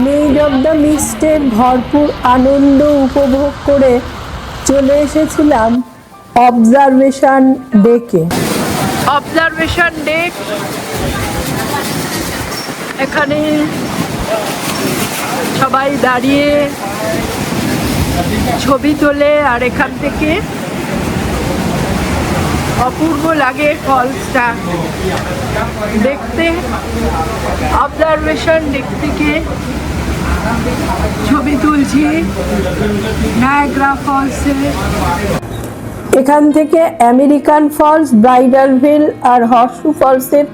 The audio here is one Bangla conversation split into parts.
মেইড অফ দ্য মিস্টের ভরপুর আনন্দ উপভোগ করে চলে এসেছিলাম অবজারভেশন ডেকে। অবজারভেশন ডেক এখানে সবাই দাঁড়িয়ে ছবি তোলে আর এখান থেকে অপূর্ব লাগে ফলসটা দেখতে। অবজারভেশন ডেক থেকে ছবি তুলছি নায়াগ্রা ফলসে। এখান থেকে আমেরিকান ফলস, ব্রাইডাল ভেল আর হর্সশু ফলসের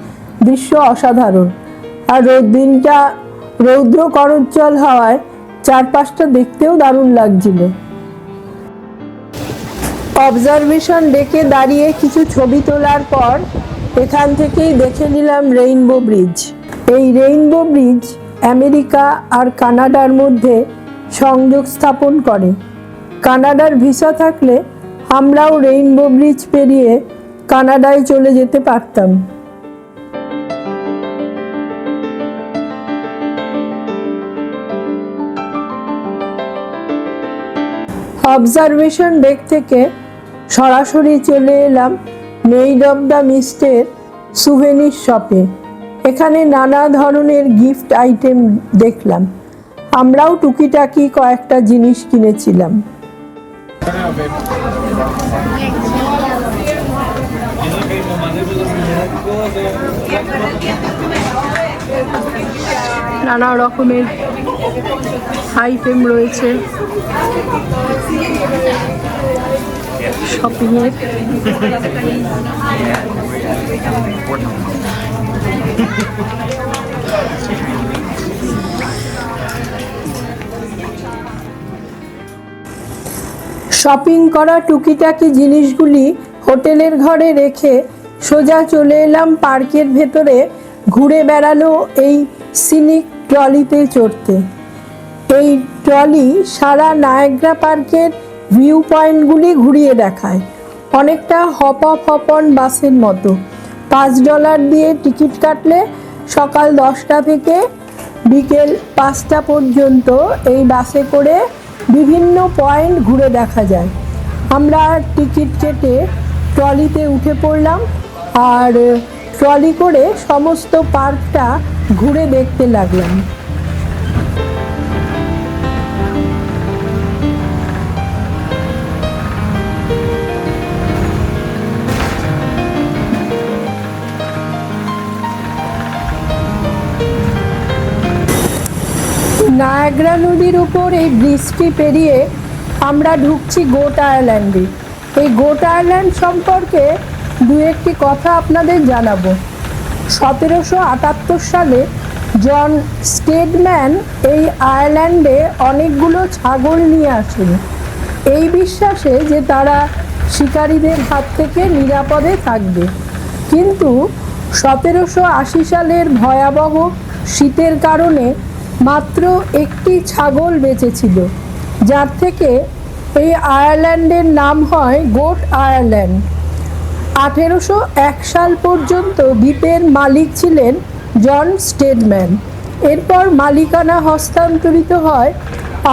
দৃশ্য অসাধারণ। আর দিনটা রৌদ্র করজ্জ্বল হওয়ায় চারপাশটা দেখতেও দারুণ লাগছিল। অবজারভেশন ডেকে দাঁড়িয়ে কিছু ছবি তোলার পর এখান থেকেই দেখে নিলাম রেইনবো ব্রিজ। এই রেইনবো ব্রিজ আমেরিকা আর কানাডার মধ্যে সংযোগ স্থাপন করে। কানাডার ভিসা থাকলে আমরাও রেইনবো ব্রিজ পেরিয়ে কানাডায় চলে যেতে পারতাম। অবজারভেশন ডেক থেকে সরাসরি চলে এলাম মেইড অফ দ্য মিস্টের সুভেনির শপে। এখানে নানা ধরনের গিফট আইটেম দেখলাম। আমরাও টুকিটাকি কয়েকটা জিনিস কিনেছিলাম। নানা রকমের আইটেম রয়েছে শপিংয়ের। শপিং করা টুকিটাকি জিনিসগুলি হোটেলের ঘরে রেখে সোজা চলে এলাম পার্কের ভেতরে ঘুরে বেড়ানো এই সিনিক ট্রলিতে চড়তে। এই ট্রলি সারা নায়াগ্রা পার্কের ভিউ পয়েন্টগুলি ঘুরিয়ে দেখায়, অনেকটা হপ অন বাসের মতো। $5 দিয়ে টিকিট কাটলে সকাল 10টা থেকে বিকেল 5টা পর্যন্ত এই বাসে করে বিভিন্ন পয়েন্ট ঘুরে দেখা যায়। আমরা টিকিট কেটে ট্রলিতে উঠে পড়লাম আর ট্রলি করে সমস্ত পার্কটা ঘুরে দেখতে লাগলাম। নায়াগ্রা নদীর উপর এই ব্রিজটি পেরিয়ে আমরা ঢুকছি গোট আয়ারল্যান্ডে। এই গোট আয়ারল্যান্ড সম্পর্কে দু একটি কথা আপনাদের জানাবো। 1778 সালে জন স্টেডম্যান এই আয়ারল্যান্ডে অনেকগুলো ছাগল নিয়ে আসেন, এই বিশ্বাসে যে তারা শিকারীদের হাত থেকে নিরাপদে থাকবে। কিন্তু 1780 সালের ভয়াবহ শীতের কারণে মাত্র একটি ছাগল বেঁচেছিল, যার থেকে এই আয়ারল্যান্ডের নাম হয় গোট আয়ারল্যান্ড। 1801 সাল পর্যন্ত দ্বীপের মালিক ছিলেন জন স্টেডম্যান। এরপর মালিকানা হস্তান্তরিত হয়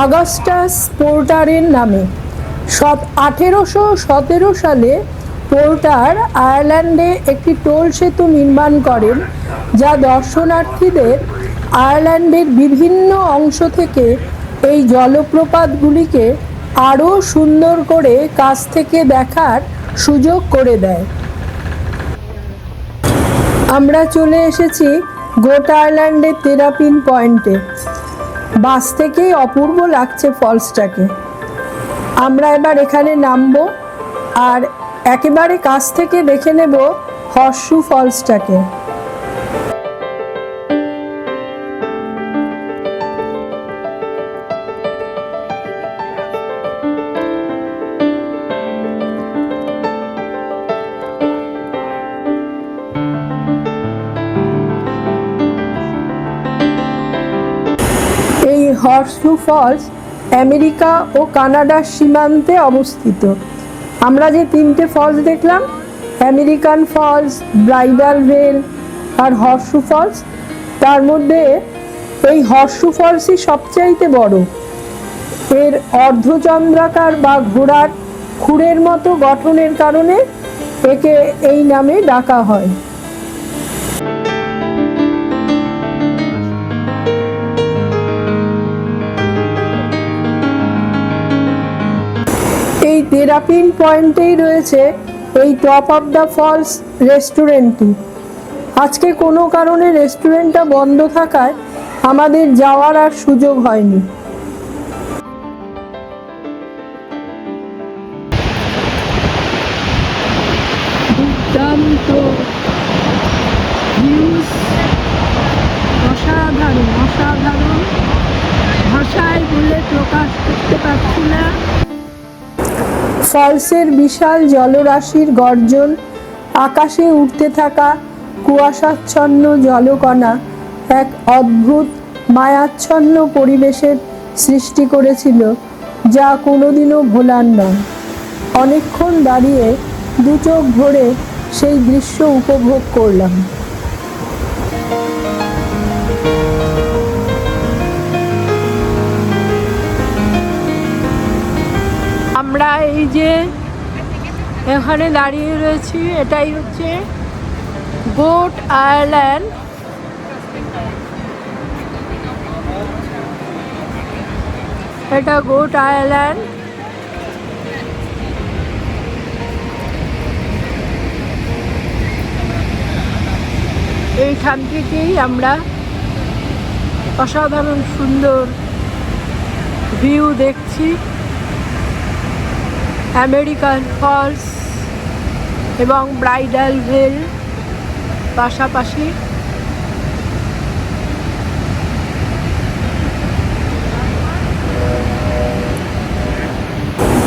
অগাস্টাস পোর্টারের নামে। 1817 সালে পোর্টার আয়ারল্যান্ডে একটি টোল সেতু নির্মাণ করেন, যা দর্শনার্থীদের আয়ারল্যান্ডের বিভিন্ন অংশ থেকে এই জলপ্রপাতগুলিকে আরও সুন্দর করে কাছ থেকে দেখার সুযোগ করে দেয়। আমরা চলে এসেছি গোট আয়ারল্যান্ডের তেরাপিন পয়েন্টে। বাস থেকেই অপূর্ব লাগছে ফলসটাকে। আমরা এবার এখানে নামবো আর একেবারে কাছ থেকে দেখে নেব হর্সশু ফলসটাকে। এই হর্সশু ফলস আমেরিকা ও কানাডার সীমান্তে অবস্থিত। আমরা যে তিনটে ফলস দেখলাম, আমেরিকান ফলস, ব্রাইডাল ভেল আর হর্সশু ফলস, তার মধ্যে এই হর্ষু ফলসই সবচাইতে বড়। এর অর্ধচন্দ্রাকার বা ঘোড়ার খুরের মতো গঠনের কারণে একে এই নামে ডাকা হয়। এই তেরাপিন পয়েন্টেই রয়েছে এই টপ অফ দ্য ফলস রেস্টুরেন্টটি। আজকে কোনো কারণে রেস্টুরেন্টটা বন্ধ থাকায় আমাদের যাওয়ার আর সুযোগ হয়নি। দুর্দান্ত ভিউজ, অসাধারণ অসাধারণ, ভাষায় বলে প্রকাশ করতে পারছি না। ফলসের বিশাল জলরাশির গর্জন, আকাশে উঠতে থাকা কুয়াশাচ্ছন্ন জলকণা এক অদ্ভুত মায়াচ্ছন্ন পরিবেশের সৃষ্টি করেছিল, যা কোনোদিনও ভোলার নয়। অনেকক্ষণ দাঁড়িয়ে দু চোখ ভরে সেই দৃশ্য উপভোগ করলাম। আমরা এই যে এখানে দাঁড়িয়ে রয়েছি, এটাই হচ্ছে গোট আইল্যান্ড। এটা গোট আইল্যান্ড। এইখান থেকেই আমরা অসাধারণ সুন্দর ভিউ দেখছি, আমেরিকান ফলস এবং ব্রাইডাল ভেল পাশাপাশি।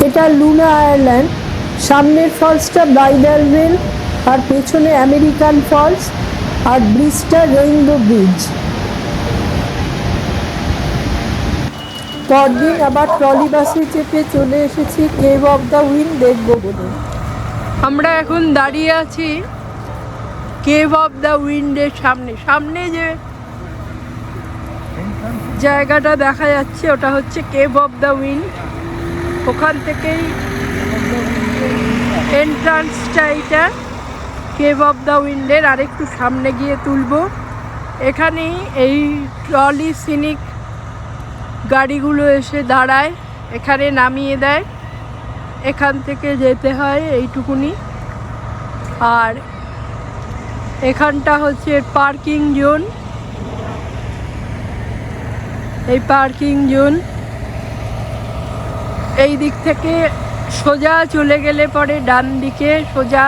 এটা লুনা আইল্যান্ড। সামনের ফলসটা ব্রাইডাল ভেল, আর পেছনে আমেরিকান ফলস, আর ব্রিজটা রেইনবো ব্রিজ। পরদিন আবার ট্রলি বাসে চেপে চলে এসেছি কেভ অফ দ্য উইন্ড দেখবো বলে। আমরা এখন দাঁড়িয়ে আছি কেভ অফ দ্য উইন্ডের সামনে। সামনে যে জায়গাটা দেখা যাচ্ছে ওটা হচ্ছে কেভ অফ দ্য উইন্ড। ওখান থেকেই এন্ট্রান্সটা এটা কেভ অফ দ্য উইন্ডের। আর একটু সামনে গিয়ে তুলবো। এখানেই এই ট্রলি সিনিক গাড়িগুলো এসে দাঁড়ায়, এখানে নামিয়ে দেয়, এখান থেকে যেতে হয় এইটুকুনি। আর এখানটা হচ্ছে পার্কিং জোন। এই পার্কিং জোন এই দিক থেকে সোজা চলে গেলে পরে, ডান দিকে সোজা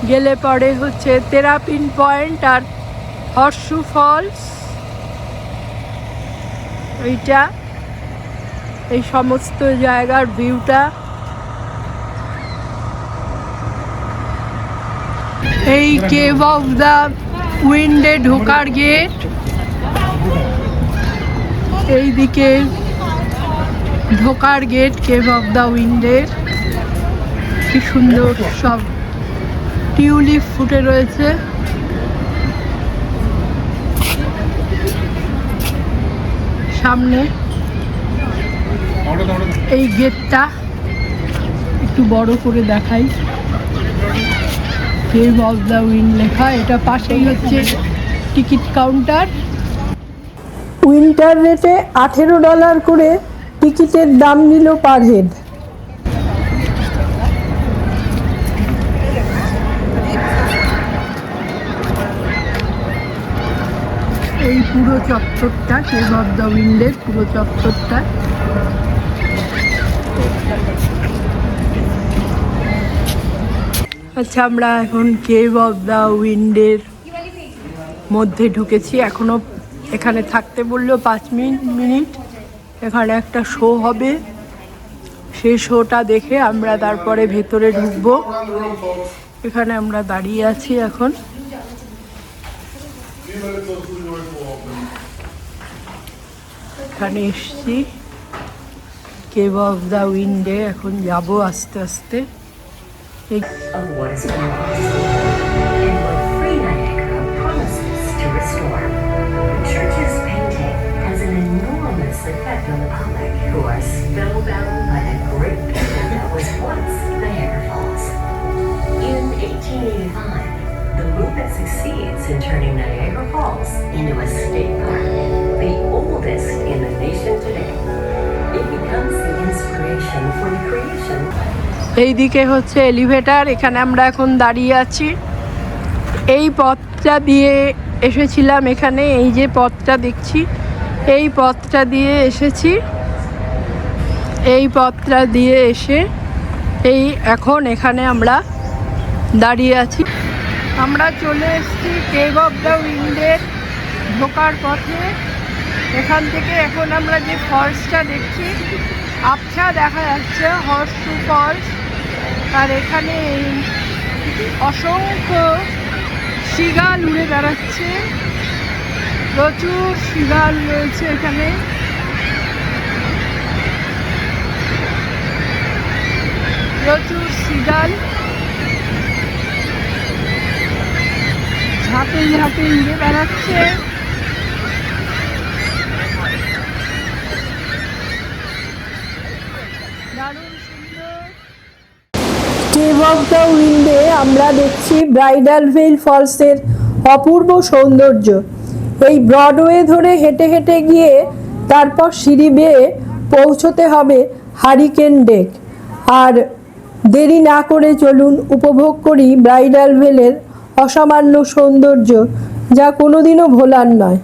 গেলে পরে হচ্ছে তেরাপিন পয়েন্ট আর হর্ষু ফলস। এইটা এই সমস্ত জায়গার ভিউটা। এই কেভ অফ দ্য উইন্ডে ঢোকার গেট। এই দিকে ঢোকার গেট কেভ অফ দ্য উইন্ডের। কি সুন্দর সব টিউলিপ ফুটে রয়েছে। সামনে এই গেটটা একটু বড় করে দেখাই, কেভ অফ দ্য উইন্ড লেখা। এটা পাশেই হচ্ছে টিকিট কাউন্টার। উইন্টার রেটে $18 করে টিকিটের দাম নিল পার হেড। এই পুরো চত্বরটা কেভ অফ দ্য উইন্ডের পুরো চত্বরটা। আচ্ছা, আমরা এখন কেভ অফ দ্য উইন্ডের মধ্যে ঢুকেছি। এখনো এখানে থাকতে বললেও 5 মিনিট। এখানে একটা শো হবে, সেই শোটা দেখে আমরা তারপরে ভেতরে ঢুকবো। এখানে আমরা দাঁড়িয়ে আছি এখন। এখানে এসছি কেভ অফ দ্য উইন্ডে, এখন যাব আস্তে আস্তে। Freeland promises to restore. The church's painting succeeds in turning Niagara Falls into a state park, the oldest in the nation today. It becomes the inspiration for the creation. এইদিকে হচ্ছে এলিভেটর, এখানে আমরা এখন দাঁড়িয়ে আছি। এই পথটা দিয়ে এসেছিলাম, এখানে এই যে পথটা দেখছি এই পথটা দিয়ে এসেছি। এই পথটা দিয়ে এসে এই এখন এখানে আমরা দাঁড়িয়ে আছি। আমরা চলে এসেছি কেভ অফ দ্য উইন্ডের ঢোকার পথে। এখান থেকে এখন আমরা যে ফলসটা দেখছি আবছা দেখা যাচ্ছে, হর্সু ফলস। আর এখানে এই অসংখ্য শৃগাল উড়ে বেড়াচ্ছে, প্রচুর শৃগাল রয়েছে এখানে। প্রচুর শৃগাল ঝাঁপে ঝাঁপে উড়ে বেড়াচ্ছে। দারুণ সুন্দর। কেভ অফ দ্য উইন্ডে আমরা দেখছি ব্রাইডাল ভেল ফলসের অপূর্ব সৌন্দর্য। এই ব্রডওয়ে ধরে হেঁটে হেঁটে গিয়ে তারপর সিঁড়ি বেয়ে পৌঁছতে হবে হারিকেন ডেক। আর দেরি না করে চলুন উপভোগ করি ব্রাইডাল ভেলের অসামান্য সৌন্দর্য, যা কোনোদিনও ভোলার নয়।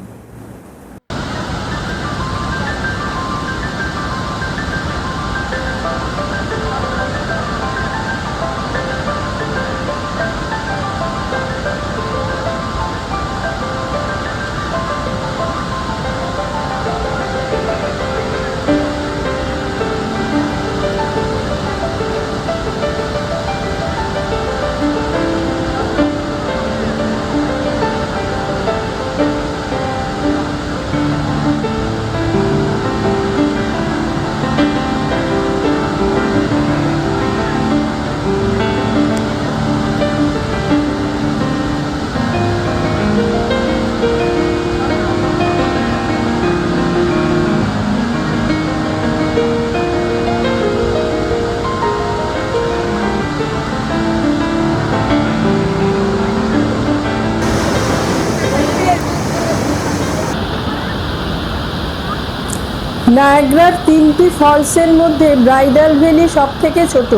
নায়াগ্রার তিনটি ফলসের মধ্যে ব্রাইডাল ভ্যালি সব থেকে ছোট,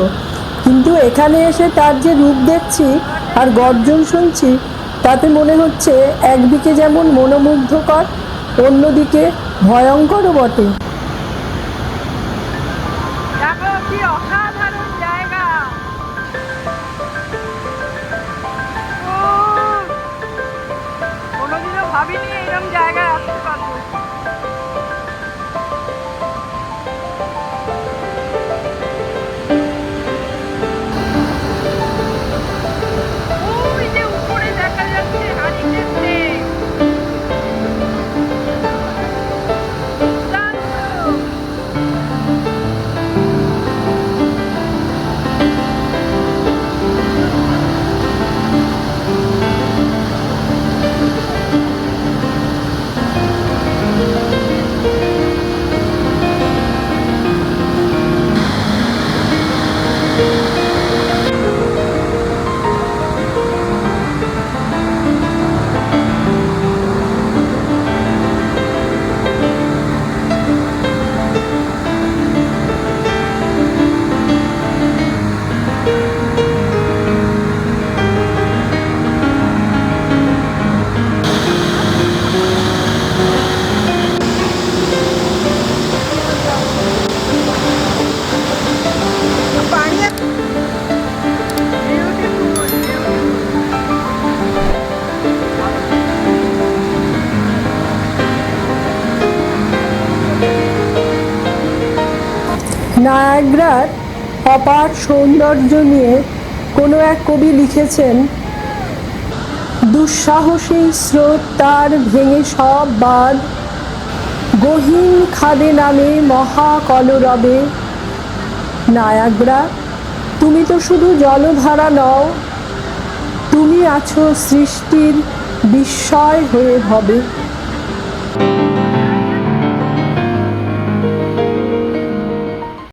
কিন্তু এখানে এসে তার যে রূপ দেখছি আর গর্জন শুনছি তাতে মনে হচ্ছে একদিকে যেমন মনোমুগ্ধকর, অন্যদিকে ভয়ঙ্করও বটে। অসাধারণ জায়গা, কোনোদিনও ভাবিনি এরকম জায়গায় আসতে পারবো। নায়াগ্রার অপার সৌন্দর্য নিয়ে কোনো এক কবি লিখেছেন, দুঃসাহসী স্রোত তার ভেঙে সব বাঁধ, গহীন খাদে নামে মহাকলরবে। নায়াগ্রা, তুমি তো শুধু জলধারা নও, তুমি আছো সৃষ্টির বিস্ময় হয়ে ভবে।